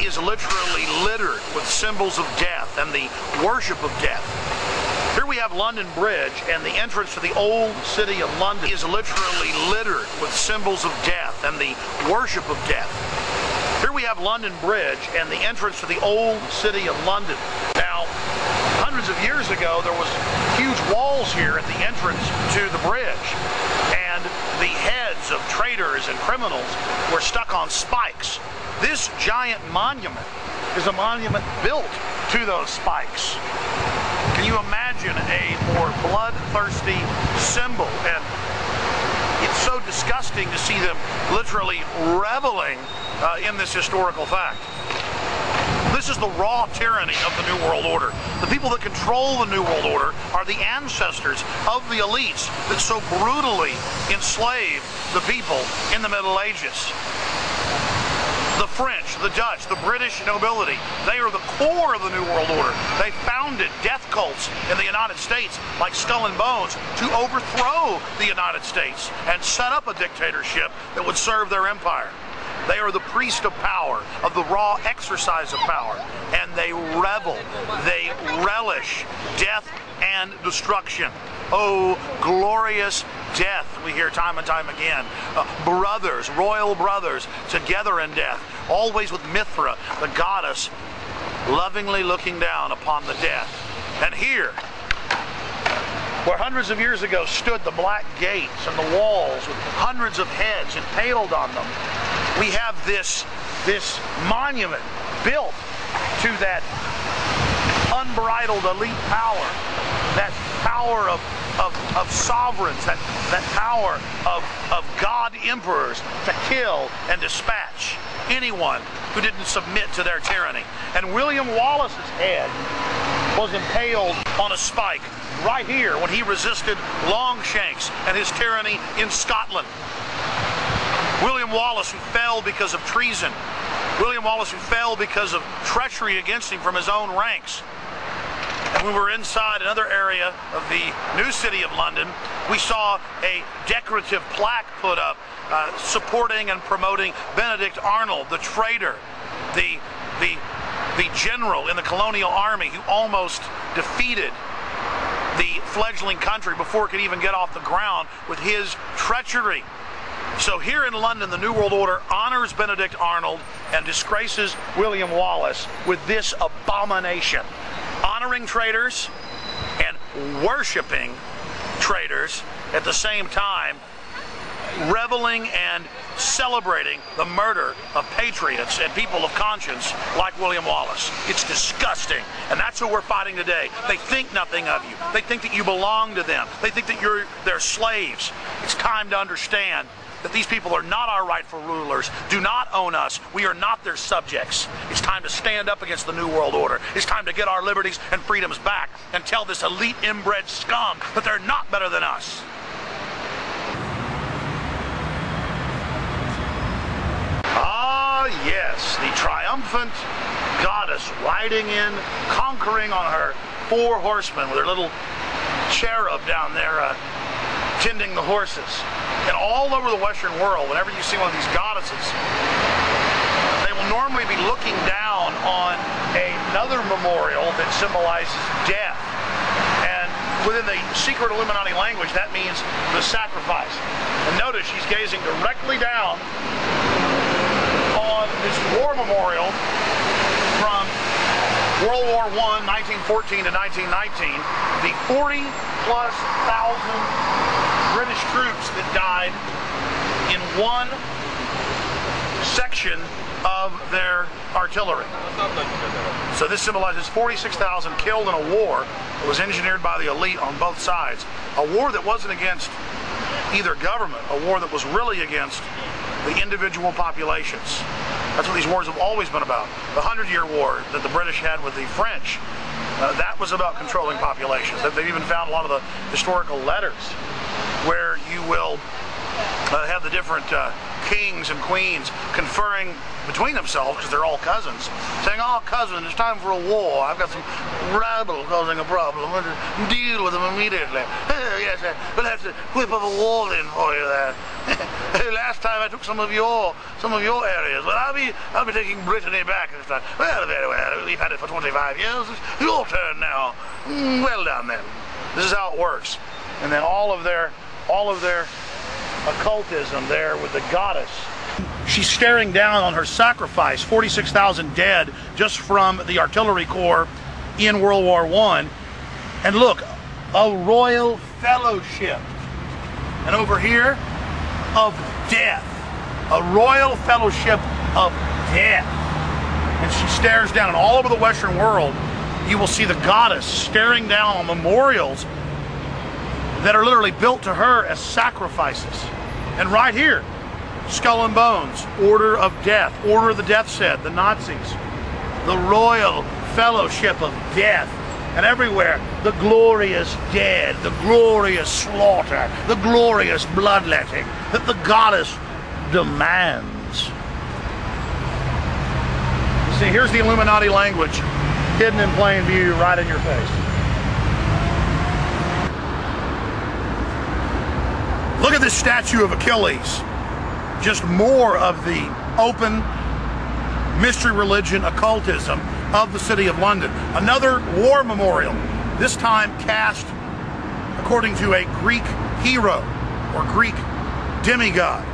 is literally littered with symbols of death and the worship of death. Here we have London Bridge, and the entrance to the old city of London is literally littered with symbols of death and the worship of death. Here we have London Bridge and the entrance to the old city of London. Now, hundreds of years ago, there was huge walls here at the entrance to the bridge, and the heads of traitors and criminals were stuck on spikes. This giant monument is a monument built to those spikes. Can you imagine a more bloodthirsty symbol? And it's so disgusting to see them literally reveling in this historical fact. This is the raw tyranny of the New World Order. The people that control the New World Order are the ancestors of the elites that so brutally enslaved the people in the Middle Ages. The French, the Dutch, the British nobility, they are the core of the New World Order. They founded death cults in the United States like Skull and Bones to overthrow the United States and set up a dictatorship that would serve their empire. They are the priest of power, of the raw exercise of power, and they revel, they relish death and destruction. Oh, glorious death, we hear time and time again. Brothers, royal brothers, together in death, always with Mithra, the goddess, lovingly looking down upon the death. And here, where hundreds of years ago stood the black gates and the walls with hundreds of heads impaled on them, we have this monument built to that unbridled elite power, that power of sovereigns, that power of God emperors to kill and dispatch anyone who didn't submit to their tyranny. And William Wallace's head was impaled on a spike right here when he resisted Longshanks and his tyranny in Scotland. William Wallace, who fell because of treason. William Wallace, who fell because of treachery against him from his own ranks. And when we were inside another area of the new city of London, we saw a decorative plaque put up supporting and promoting Benedict Arnold, the traitor, the general in the colonial army who almost defeated the fledgling country before it could even get off the ground with his treachery. So here in London, the New World Order honors Benedict Arnold and disgraces William Wallace with this abomination. Honoring traitors and worshiping traitors at the same time, reveling and celebrating the murder of patriots and people of conscience like William Wallace. It's disgusting, and that's who we're fighting today. They think nothing of you. They think that you belong to them. They think that you're their slaves. It's time to understand that these people are not our rightful rulers, do not own us. We are not their subjects. It's time to stand up against the New World Order. It's time to get our liberties and freedoms back and tell this elite inbred scum that they're not better than us. Ah, yes, the triumphant goddess riding in, conquering on her 4 horsemen with her little cherub down there tending the horses. And all over the Western world, whenever you see one of these goddesses, they will normally be looking down on another memorial that symbolizes death. And within the secret Illuminati language, that means the sacrifice. And notice she's gazing directly down on this war memorial from World War I, 1914 to 1919, the 40+ thousand British troops that died in one section of their artillery. So this symbolizes 46,000 killed in a war that was engineered by the elite on both sides. A war that wasn't against either government, a war that was really against the individual populations. That's what these wars have always been about. The 100-Year War that the British had with the French, that was about controlling populations. They've even found a lot of the historical letters where you will have the different kings and queens conferring between themselves, because they're all cousins, saying, "Oh, cousin, it's time for a war. I've got some rabble causing a problem. I'm going to deal with them immediately. yes, we'll have to whip up a wall in for you there. Last time I took some of your areas. Well, I'll be taking Brittany back this time. Well, very well. We've had it for 25 years. It's your turn now. Well done then. This is how it works. And then all of their occultism there with the goddess. She's staring down on her sacrifice, 46,000 dead just from the artillery corps in World War I. And look, a royal fellowship. And over here, of death. A royal fellowship of death. And she stares down, and all over the Western world, you will see the goddess staring down on memorials that are literally built to her as sacrifices. And right here, Skull and Bones, Order of Death, Order of the Death Set, the Nazis, the Royal Fellowship of Death, and everywhere, the glorious dead, the glorious slaughter, the glorious bloodletting that the goddess demands. You see, here's the Illuminati language hidden in plain view right in your face. Look at this statue of Achilles. Just more of the open mystery religion occultism of the city of London. Another war memorial, this time cast according to a Greek hero or Greek demigod.